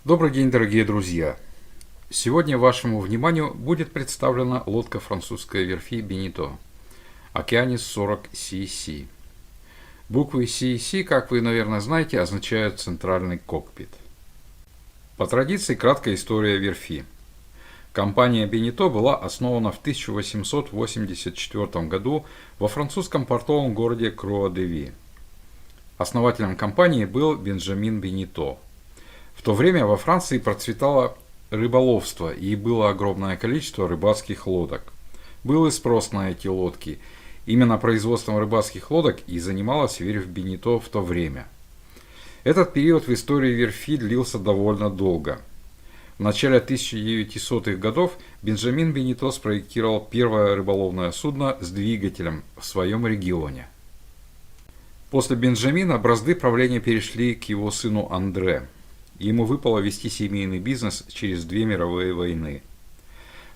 Добрый день, дорогие друзья! Сегодня вашему вниманию будет представлена лодка французской верфи Бенито Okeanis 40 CC. Буквы CC, как вы, наверное, знаете, означают «центральный кокпит». По традиции, краткая история верфи. Компания Бенито была основана в 1884 году во французском портовом городе Круа-де-Ви. Основателем компании был Бенджамин Бенито. В то время во Франции процветало рыболовство и было огромное количество рыбацких лодок. Был и спрос на эти лодки. Именно производством рыбацких лодок и занималась верфь Бенито в то время. Этот период в истории верфи длился довольно долго. В начале 1900-х годов Бенджамин Бенито спроектировал первое рыболовное судно с двигателем в своем регионе. После Бенджамина бразды правления перешли к его сыну Андре. Ему выпало вести семейный бизнес через две мировые войны.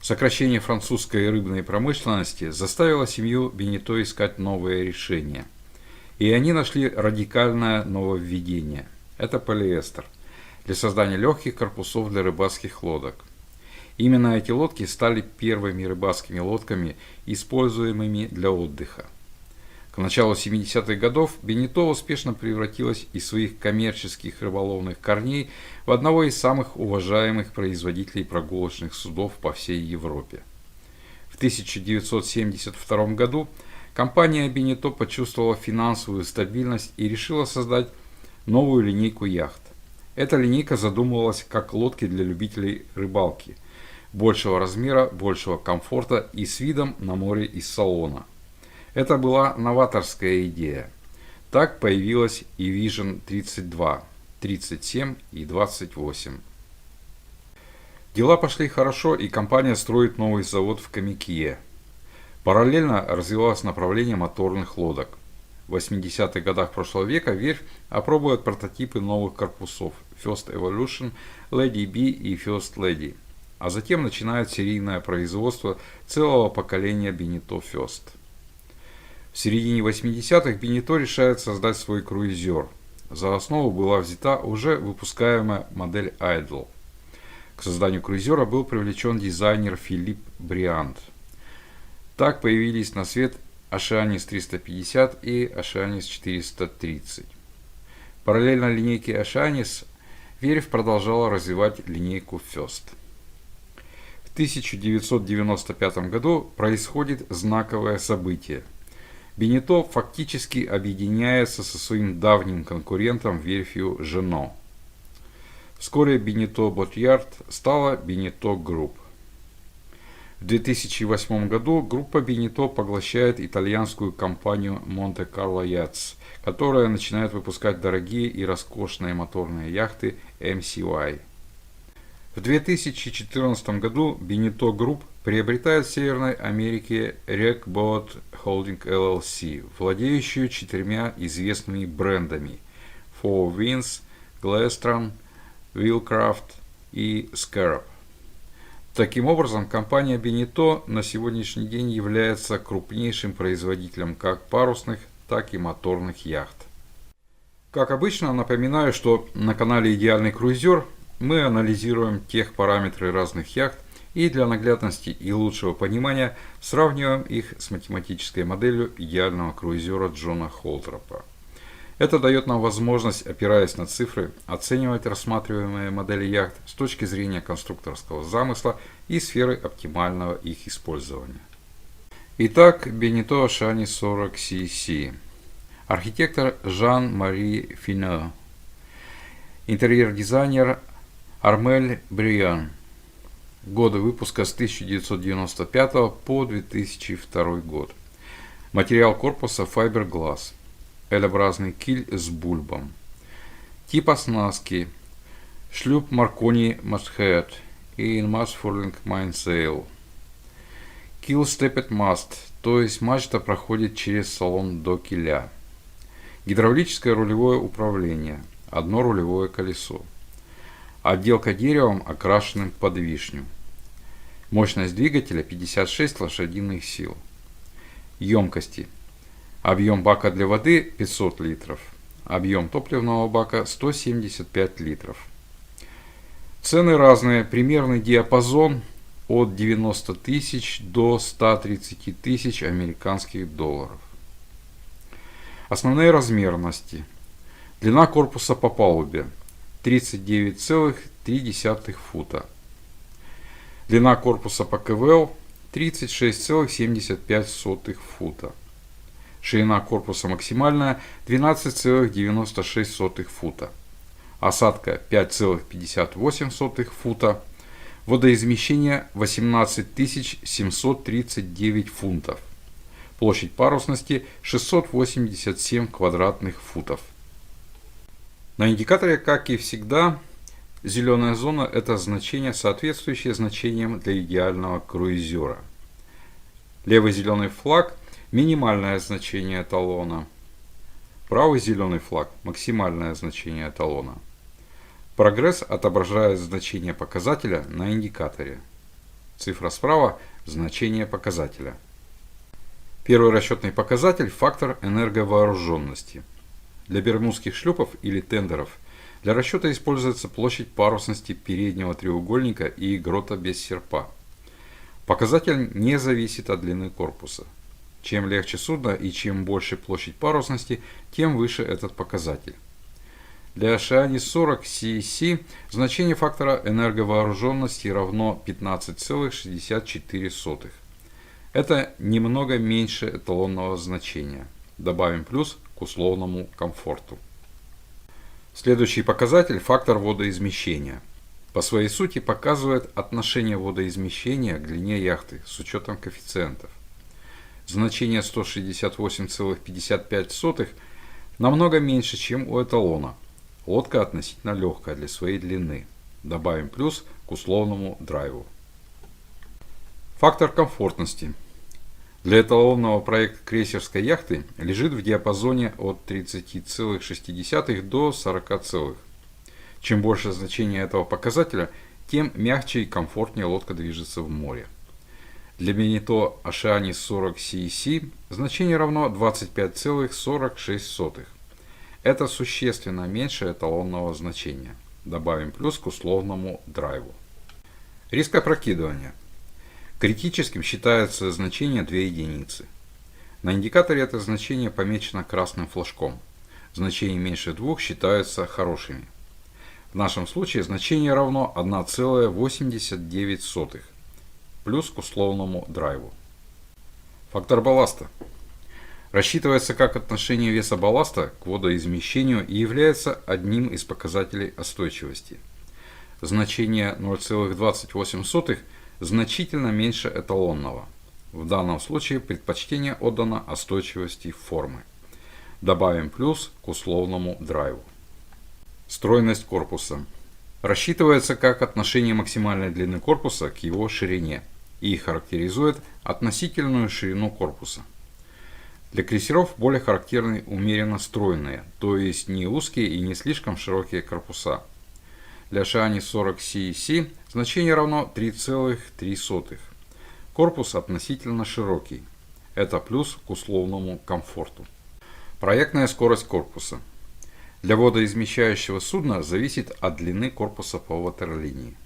Сокращение французской рыбной промышленности заставило семью Бенито искать новые решения. И они нашли радикальное нововведение. Это полиэстер для создания легких корпусов для рыбацких лодок. Именно эти лодки стали первыми рыбацкими лодками, используемыми для отдыха. К началу 70-х годов Бенито успешно превратилась из своих коммерческих рыболовных корней в одного из самых уважаемых производителей прогулочных судов по всей Европе. В 1972 году компания Бенито почувствовала финансовую стабильность и решила создать новую линейку яхт. Эта линейка задумывалась как лодки для любителей рыбалки, большего размера, большего комфорта и с видом на море из салона. Это была новаторская идея. Так появилась и Vision 32, 37 и 28. Дела пошли хорошо, и компания строит новый завод в Камикье. Параллельно развивалось направление моторных лодок. В 80-х годах прошлого века верфь опробует прототипы новых корпусов First Evolution, Lady B и First Lady, а затем начинает серийное производство целого поколения Бенито First. В середине 80-х Бенито решает создать свой круизер. За основу была взята уже выпускаемая модель Idol. К созданию круизера был привлечен дизайнер Филипп Бриант. Так появились на свет Oceanis 350 и Oceanis 430. Параллельно линейке Oceanis верфь продолжала развивать линейку First. В 1995 году происходит знаковое событие. Бенито фактически объединяется со своим давним конкурентом верфью Жено. Вскоре Бенито Ботьярд стала Бенито Групп. В 2008 году группа Бенито поглощает итальянскую компанию Monte Carlo Yachts, которая начинает выпускать дорогие и роскошные моторные яхты MCY. В 2014 году Бенито Групп приобретает в Северной Америке Rec Boat Holding LLC, владеющую четырьмя известными брендами Four Winds, Glastron, Wheelcraft и Scarab. Таким образом, компания Бенито на сегодняшний день является крупнейшим производителем как парусных, так и моторных яхт. Как обычно, напоминаю, что на канале Идеальный круизер мы анализируем техпараметры разных яхт и для наглядности и лучшего понимания сравниваем их с математической моделью идеального круизера Джона Холтропа. Это дает нам возможность, опираясь на цифры, оценивать рассматриваемые модели яхт с точки зрения конструкторского замысла и сферы оптимального их использования. Итак, Бенито Oceanis 40 CC. Архитектор Жан-Мари Финеу. Интерьер-дизайнер Армель Бриан. Годы выпуска с 1995 по 2002 год. Материал корпуса Fiberglass. L-образный киль с бульбом. Тип оснастки. Шлюп Marconi Masthead и Mast Furling Mainsail. Keel Stepped Mast, то есть мачта проходит через салон до киля. Гидравлическое рулевое управление. Одно рулевое колесо. Отделка деревом, окрашенным под вишню. Мощность двигателя 56 лошадиных сил. Емкости. Объем бака для воды 500 литров. Объем топливного бака 175 литров. Цены разные, примерный диапазон от 90 тысяч до 130 тысяч американских долларов. Основные размерности. Длина корпуса по палубе 39,3 фута. Длина корпуса по КВЛ 36,75 фута. Ширина корпуса максимальная 12,96 фута. Осадка 5,58 фута. Водоизмещение 18 739 фунтов. Площадь парусности 687 квадратных футов. На индикаторе, как и всегда, зеленая зона – это значение, соответствующее значениям для идеального круизера. Левый зеленый флаг – минимальное значение эталона. Правый зеленый флаг – максимальное значение эталона. Прогресс отображает значение показателя на индикаторе. Цифра справа – значение показателя. Первый расчетный показатель – фактор энерговооруженности. Для бермудских шлюпов или тендеров для расчета используется площадь парусности переднего треугольника и грота без серпа. Показатель не зависит от длины корпуса. Чем легче судно и чем больше площадь парусности, тем выше этот показатель. Для Oceanis 40 CEC значение фактора энерговооруженности равно 15,64. Это немного меньше эталонного значения. Добавим плюс к условному комфорту. Следующий показатель – фактор водоизмещения. По своей сути показывает отношение водоизмещения к длине яхты с учетом коэффициентов. Значение 168,55 намного меньше, чем у эталона. Лодка относительно легкая для своей длины. Добавим плюс к условному драйву. Фактор комфортности. Для эталонного проекта крейсерской яхты лежит в диапазоне от 30,6 до 40. Чем больше значение этого показателя, тем мягче и комфортнее лодка движется в море. Для Beneteau Oceanis 40 CEC значение равно 25,46. Это существенно меньше эталонного значения. Добавим плюс к условному драйву. Риск опрокидывания. Критическим считается значение 2 единицы. На индикаторе это значение помечено красным флажком. Значения меньше 2 считаются хорошими. В нашем случае значение равно 1,89. Плюс к условному драйву. Фактор балласта. Рассчитывается как отношение веса балласта к водоизмещению и является одним из показателей остойчивости. Значение 0,28 значительно меньше эталонного. В данном случае предпочтение отдано остойчивости формы. Добавим плюс к условному драйву. Стройность корпуса. Рассчитывается как отношение максимальной длины корпуса к его ширине и характеризует относительную ширину корпуса. Для крейсеров более характерны умеренно стройные, то есть не узкие и не слишком широкие корпуса. Для Oceanis 40 CEC значение равно 3,3. Корпус относительно широкий. Это плюс к условному комфорту. Проектная скорость корпуса. Для водоизмещающего судна зависит от длины корпуса по ватерлинии.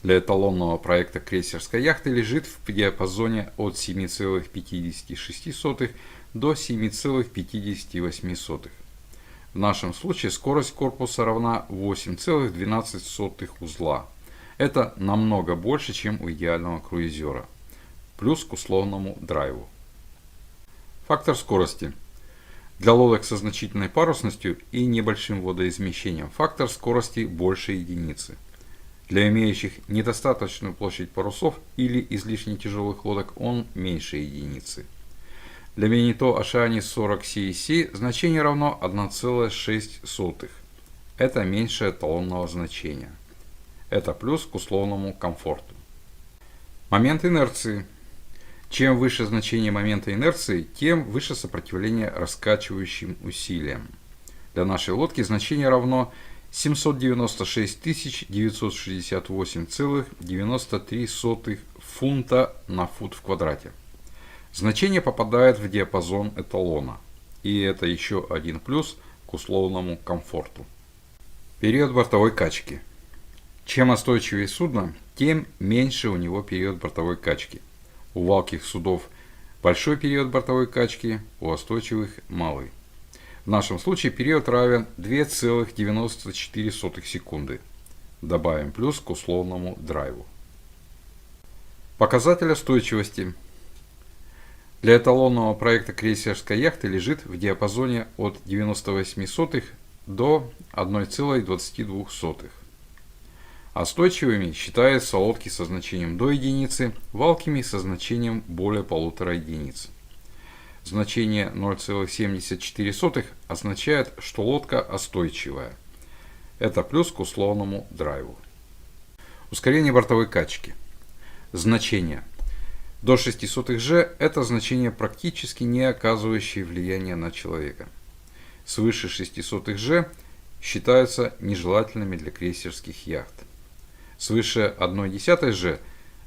Для эталонного проекта крейсерской яхты лежит в диапазоне от 7,56 до 7,58. В нашем случае скорость корпуса равна 8,12 узла. Это намного больше, чем у идеального круизера. Плюс к условному драйву. Фактор скорости. Для лодок со значительной парусностью и небольшим водоизмещением фактор скорости больше единицы. Для имеющих недостаточную площадь парусов или излишне тяжелых лодок он меньше единицы. Для Beneteau Oceanis 40 CEC значение равно 1,6. Это меньше эталонного значения. Это плюс к условному комфорту. Момент инерции. Чем выше значение момента инерции, тем выше сопротивление раскачивающим усилиям. Для нашей лодки значение равно 796 968,93 фунта на фут в квадрате. Значение попадает в диапазон эталона, и это еще один плюс к условному комфорту. Период бортовой качки. Чем остойчивее судно, тем меньше у него период бортовой качки. У валких судов большой период бортовой качки, у устойчивых малый. В нашем случае период равен 2,94 секунды. Добавим плюс к условному драйву. Показатель устойчивости для эталонного проекта крейсерской яхты лежит в диапазоне от 0,98 до 1,22. Остойчивыми считаются лодки со значением до единицы, валкими со значением более 1,5 единиц. Значение 0,74 означает, что лодка остойчивая. Это плюс к условному драйву. Ускорение бортовой качки. Значение. До 0,06 G – это значение, практически не оказывающее влияния на человека. Свыше 0,06 G считаются нежелательными для крейсерских яхт. Свыше 0,1 G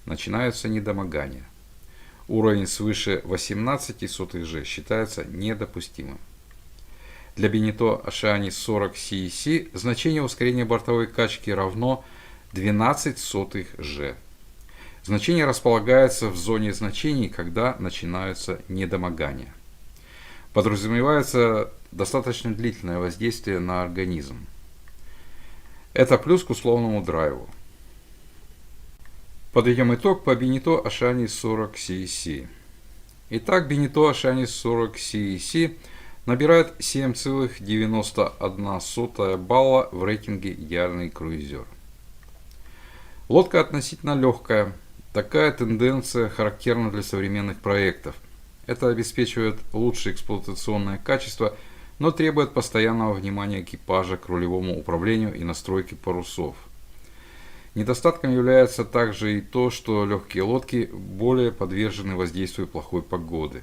начинаются недомогания. Уровень свыше 0,18 G считается недопустимым. Для Beneteau Oceanis 40 CEC значение ускорения бортовой качки равно 0,12 G. Значение располагается в зоне значений, когда начинаются недомогания. Подразумевается достаточно длительное воздействие на организм. Это плюс к условному драйву. Подведем итог по Beneteau Oceanis 40 CEC. Итак, Beneteau Oceanis 40 CEC набирает 7,91 балла в рейтинге «Идеальный круизер». Лодка относительно легкая. Такая тенденция характерна для современных проектов. Это обеспечивает лучшее эксплуатационное качество, но требует постоянного внимания экипажа к рулевому управлению и настройке парусов. Недостатком является также и то, что легкие лодки более подвержены воздействию плохой погоды.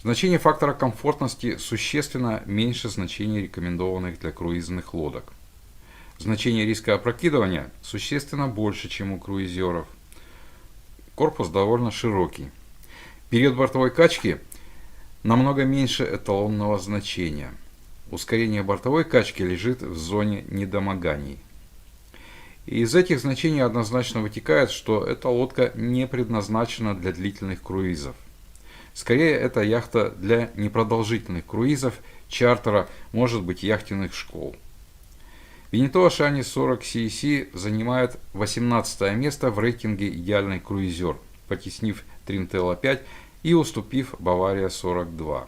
Значение фактора комфортности существенно меньше значений, рекомендованных для круизных лодок. Значение риска опрокидывания существенно больше, чем у круизеров. Корпус довольно широкий. Период бортовой качки намного меньше эталонного значения. Ускорение бортовой качки лежит в зоне недомоганий. И из этих значений однозначно вытекает, что эта лодка не предназначена для длительных круизов. Скорее, это яхта для непродолжительных круизов, чартера, может быть, яхтенных школ. Beneteau Oceanis 40 CEC занимает 18 место в рейтинге «Идеальный круизер», потеснив Trintella 5 и уступив Bavaria 42.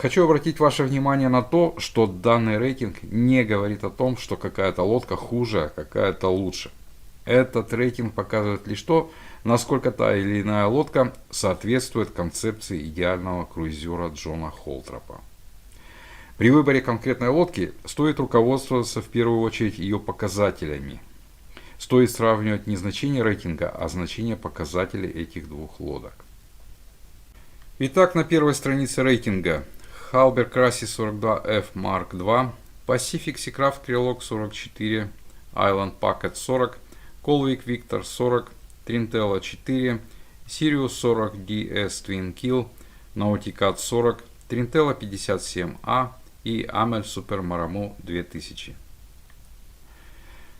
Хочу обратить ваше внимание на то, что данный рейтинг не говорит о том, что какая-то лодка хуже, а какая-то лучше. Этот рейтинг показывает лишь то, насколько та или иная лодка соответствует концепции идеального круизера Джона Холтропа. При выборе конкретной лодки стоит руководствоваться в первую очередь ее показателями. Стоит сравнивать не значение рейтинга, а значение показателей этих двух лодок. Итак, на первой странице рейтинга Halber Crassis 42F Mark II, Pacific Seacraft Krylok 44, Island Packet 40, Colvik Victor 40, Trintella 4, Sirius 40 DS Twin Kill, Nautica 40, Trintella 57A и Amel Super Maramo 2000.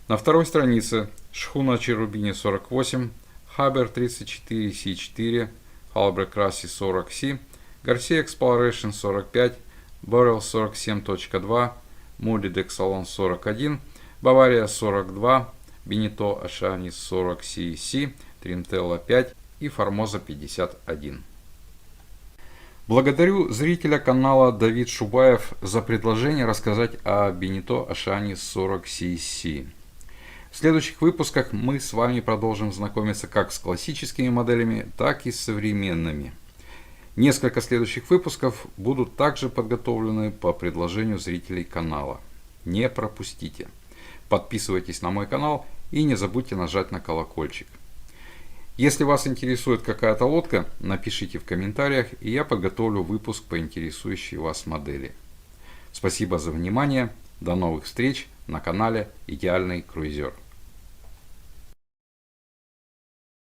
На второй странице шхуна Cherubini 48, Haber 34 C4, Halber Crassis 40 C, Garcia Exploration 45, Barrel 47.2, Moody Dexalon 41, Bavaria 42, Beneteau Oceanis 40 CEC, Trintella 5 и Formosa 51. Благодарю зрителя канала Давид Шубаев за предложение рассказать о Beneteau Oceanis 40 CEC. В следующих выпусках мы с вами продолжим знакомиться как с классическими моделями, так и с современными. Несколько следующих выпусков будут также подготовлены по предложению зрителей канала. Не пропустите. Подписывайтесь на мой канал и не забудьте нажать на колокольчик. Если вас интересует какая-то лодка, напишите в комментариях, и я подготовлю выпуск по интересующей вас модели. Спасибо за внимание. До новых встреч на канале Идеальный круизер.